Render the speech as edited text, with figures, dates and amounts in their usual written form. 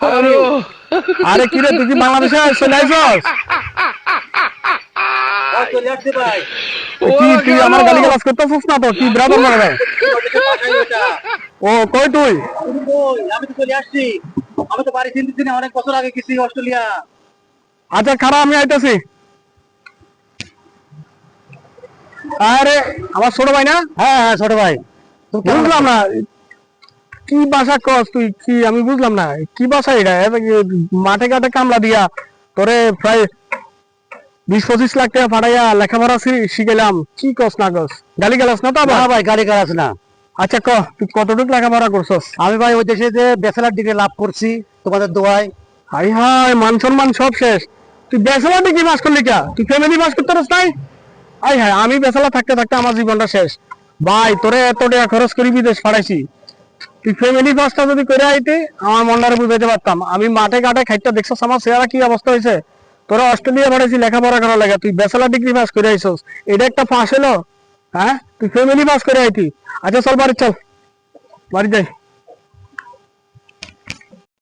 আরে কি রে, তুই কি বাংলাদেশে চলে আইছস? চলে আসছি ভাই। কি তুই আমার গালি গালাজ করতেছিস না তো? কি ব্রাদার না ভাই? ও কই তুই? আমি তো চলে আসছি। আমি তো বাড়ি চিনতেছি না, অনেক বছর আগে গেছি অস্ট্রেলিয়া। আচ্ছা খারাপ, আমি আইতাছি। আরে আমার ছোট ভাই না? হ্যাঁ হ্যাঁ ছোট ভাই, বুঝলাম না কি ভাষা কস তুই, কি আমি বুঝলাম না কি ভাষা এটা। মাঠে ঘাটে কামলা দিয়া তোরে প্রায় 20-25 লাখ টাকা ফাটাইয়া লেখাপড়া শিখাইলাম, কি কস না কস? গালি গালাস না তো আবার? না ভাই গাড়ি কার আছে না। আচ্ছা ক, তুই কতটুকু লেখাপড়া করছস? আমি ভাই ওই দেশে যে ব্যাচেলার ডিগ্রি লাভ করছি তোমাদের দোয়ায়। হাই হাই, মান সম্মান সব শেষ। তুই ব্যাচেলার ডিগ্রি পাস করলি কা? তুই ফ্যামিলি পাস করতে পারস নাই? হাই হাই, আমি ব্যাচেলার থাকতে থাকতে আমার জীবনটা শেষ। ভাই তোরে এত টাকা খরচ করি বিদেশ পাঠাইছি, তুই ফ্যামিলি পাসটা যদি করে আইতে আমার মনটারে বুঝাইতে পারতাম। আমি মাঠে ঘাটে খাইতে দেখছস আমার চেহারা কি অবস্থা হয়েছে। তোরা অস্ট্রেলিয়া পাঠাইছি লেখাপড়া করার লাগে, তুই ব্যাচেলার ডিগ্রি পাস করে আইছস, এটা একটা ফাঁস হলো? হ্যাঁ, তুই ফ্যামিলি পাস করে আইতি। আচ্ছা চল বাড়ি চল, বাড়ি যাই।